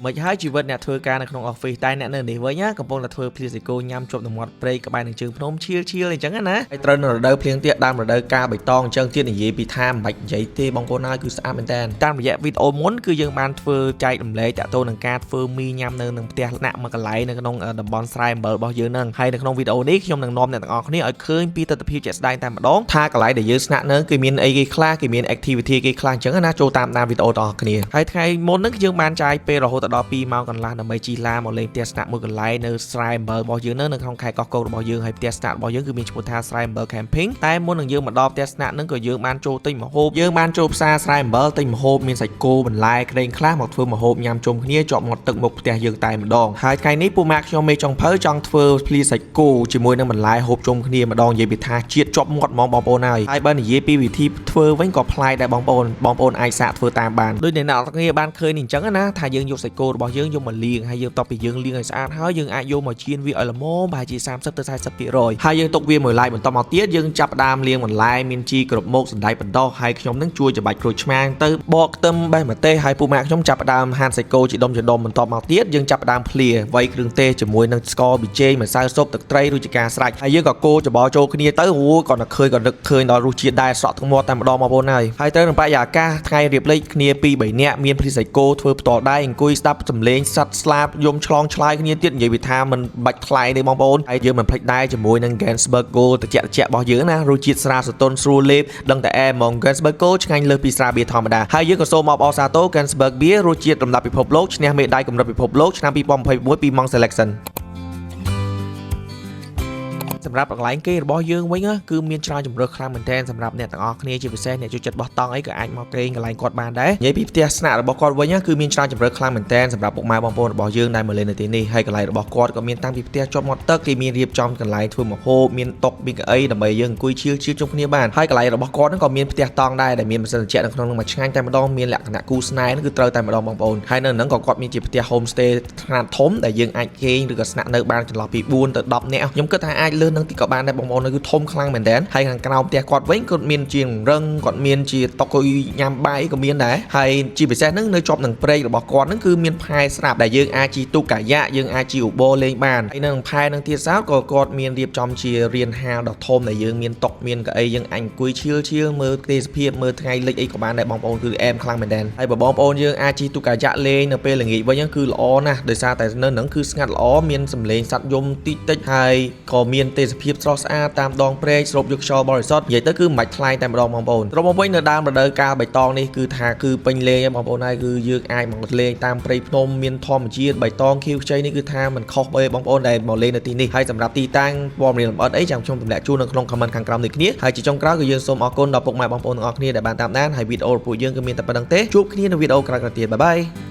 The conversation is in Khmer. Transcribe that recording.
Mới hai chỉ vật nè thưa ca này không office tai nè nơi để với nhá cầm bông là thưa physical nhằm chụp được một play các bạn đường trường phnom chia chia lên chẳng hạn á hay trơn ở đâu phiên tiện đam ở đâu ca bảy tong chân thiên gì bị tham bạch giấy tê bông cô nói cứ sao bên tên tam bây giờ video muốn cứ dương ban thưa chạy đầm lệ tạ tô nâng ca thưa mi nhằm nơi nâng tia nặng mà cái lấy nơi không đầm bón sai bờ bao nhiêu nâng hay được không video ní trong nâng nom này tặng ở ở khơi pi tập phiêu chạy đai tam mà đón tha cái lấy để dương nặng nữa cái miền ấy cái class cái miền activity cái class chẳng hạn á cho tam tam videoต่อគ្នាហើយថ្ងៃមុនហ្នឹងយើងបានចាយពេលរហូតដល់2ម៉ោងកន្លះដើម្បីជីឡាមកលេងផ្ទះស្នាក់មួយកន្លែងនៅ Srimber របស់យើងនៅក្នុងខេត្តកោះកុងរបស់យើងហើយផ្ទះស្នាក់របស់យើងគឺមានឈ្មោះថា Srimber Camping តែមុននឹងយើងមកដល់ផ្ទះស្នាក់ហ្នឹងក៏យើងបានចូលទិញម្ហូបយើងបានចូលផ្សារ Srimber ទិញម្ហូបមានសាច់គោបន្លែក្រៀងខ្លះមកធ្វើម្ហូបញ៉ាំជុំគ្នាជាប់មាត់ទឹកមុខផ្ទះយើងតែម្ដងហើយថ្ងៃនេះពូម៉ាក់ខ្ញុំមេចុងភៅចង់ធ្វើភ្លៀសាច់គោជាមួយនឹងបន្លែហូបជុំគ្នាម្ដងនិយាយពីថាជាតិជាប់មាត់ហ្មងបងប្អូនហើយបើនិយាយពីវិធីធ្វើវិញក៏ប្លែកដែរបងប្អូនអាចសាកធ្វើតាមបានដូចអ្នកនរគ្នាបានឃើញអញ្ចឹងណាថាយើងយកសាច់គោរបស់យើងយកមកលាងហើយយើងតបពីយើងលាងឲ្យស្អាតហើយយើងអាចយកមកចៀនវាឲ្យល្មមប្រហែលជា30ទៅ40%ហើយយើងទុកវាមួយឡែកបន្តមកទៀតយើងចាប់ផ្ដើមលាងបន្លែមានជីគ្រប់មុខសណ្តែកបណ្ដោះហើយខ្ញុំនឹងជួយច្របាច់ក្រូចឆ្មាងទៅបកខ្ទឹមបេះម្ទេសហើយពូម៉ាក់ខ្ញុំចាប់ផ្ដើមហាន់សាច់គោជាដុំបន្តមកទៀតយើងចាប់ផ្ដើមភ្លាវៃគ្រឿងទេសជាមួយនឹងស្ករប៊ីចេងម្សៅស៊ុបទឹកត្រីរួចជាការស្រេចហើយយើងក៏កូរច្របល់ចូលគ្នាទៅអូយគាត់នឹកឃើញដល់រសជាតិដែរស្រក់ទឹកមាត់តែម្ដងបងប្អូនហើយត្រូវនឹងបរិយាកាសថ្ងៃរៀបលេខគ្នា2-3នាក់មានព្រីសាច់គោធ្វើផ្ទាល់ដៃអង្គុយស្ដាប់សំឡេងសត្វស្លាបយំឆ្លងឆ្លើយគ្នាទៀតនិយាយពីថាมันបាច់ថ្លៃទេបងប្អូនហើយយើងមិនភ្លេចដែរជាមួយនឹង Gensberg Gold ត្រជាក់របស់យើងណារសជាតិស្រាលស្រទន់ស្រួលលេបដឹងតែអែមហ្មង Gensberg Gold ឆ្ងាញ់លើសពីស្រាបៀរធម្មតាហើយយើងក៏សូមអបអរសាទរ Gensberg Beer រសជាតិលំដាប់ពិភពលោកឈ្នះមេដាយកម្រិតពិភពលោកឆ្នាំ2021ពី Monk Selectionសម្រាប់កន្លែងគេរបស់យើងវិញគឺមានច្រើនជម្រើសខ្លាំងមែនទែនសម្រាប់អ្នកទាំងអស់គ្នាជាពិសេសអ្នកចូលចិត្តបោះតង់អីក៏អាចមកគេងកន្លែងគាត់បានដែរនិយាយពីផ្ទះស្នាក់របស់គាត់វិញគឺមានច្រើនជម្រើសខ្លាំងមែនទែនសម្រាប់ពុកម៉ែបងប្អូនរបស់យើងដែលមកលេងនៅទីនេះហើយកន្លែងរបស់គាត់ក៏មានតាំងពីផ្ទះជាប់មាត់ទឹកគេមានរៀបចំកន្លែងធ្វើម្ហូបមានតុមានកៅអីដើម្បីយើងអង្គុយឈៀលជុំគ្នាបានហើយកន្លែងរបស់គាត់ហ្នឹងក៏មានផ្ទះតង់ដែរដែលមានម៉ាស៊ីនត្រជាក់នៅក្នុងនោះមួយឆ្ងាញ់តែម្ដងមានលក្ខណៈគូស្នេហ៍ហ្នឹងគឺត្រូវតែម្ដងបងប្អូនហើយនៅហ្នឹងក៏គាត់មានជាផ្ទះ home stay ខ្នាតធំដែលយើងអាចគេងឬក៏ស្នាក់នៅបានចន្លោះពី4ទៅ10នាក់ខ្ញុំគិតថាអាចលើសនឹងទីក៏បានដែរបងប្អូនគឺធំខ្លាំងមែនតើហើយខាងក្រោមផ្ទះគាត់វិញគាត់មានជារឹងគាត់មានជាតុកុយញ៉ាំបាយក៏មានដែរហើយជាពិសេសហ្នឹងនៅជាប់នឹងព្រៃរបស់គាត់ហ្នឹងគឺមានផែស្រាប់ដែលយើងអាចជិះទូកកាយ៉ាយើងអាចជិះឧបរលេងបានហើយនៅក្នុងផែហ្នឹងទៀតសោតក៏គាត់មានរៀបចំជារានហាលដ៏ធំដែលយើងមានតុកមានកៅអីយើងអាចអង្គុយឈៀលមើលទេសភាពមើលថ្ងៃលិចអីក៏បានដែរបងប្អូនគឺអែមខ្លាំងមែនតើហើយបើបងប្អូនយើងអាចជិះទូកកាយ៉ាលេងនៅពេលល្ងាចវិញគឺល្អណាស់ដោយសារតែនៅហ្នឹងគឺស្ងាត់ល្អមានសំឡេងសត្វយំតិចហើយក៏មានទេសភាពស្រស់ស្អាតតាមដងព្រែកស្រូបយកខ្យល់បរិសុទ្ធនិយាយទៅគឺមិនបាច់ថ្លៃតែម្ដងបងប្អូនត្រង់មកវិញនៅដើមរដូវកាលបៃតងនេះគឺថាគឺពេញលេងបងប្អូនហើយគឺយើងអាចមកលេងតាមព្រៃភ្នំមានធម្មជាតិបៃតងខៀវខ្ចីនេះគឺថាมันខុសពីបងប្អូនដែលមកលេងនៅទីនេះហើយសម្រាប់ទីតាំងព័ត៌មានលម្អិតអីចាំខ្ញុំទម្លាក់ជូននៅក្នុង comment ខាងក្រោមនេះគ្នាហើយជាចុងក្រោយគឺយើងសូមអរគុណដល់ពុកម៉ែបងប្អូនទាំងអស់គ្នាដែលបានតាមដានហើយវីដេអូរបស់ពួកយើងគឺមានតែប៉ុណ្្នឹងទេជួបគ្នានៅវីដេអូក្រោយៗទៀតបាយបាយ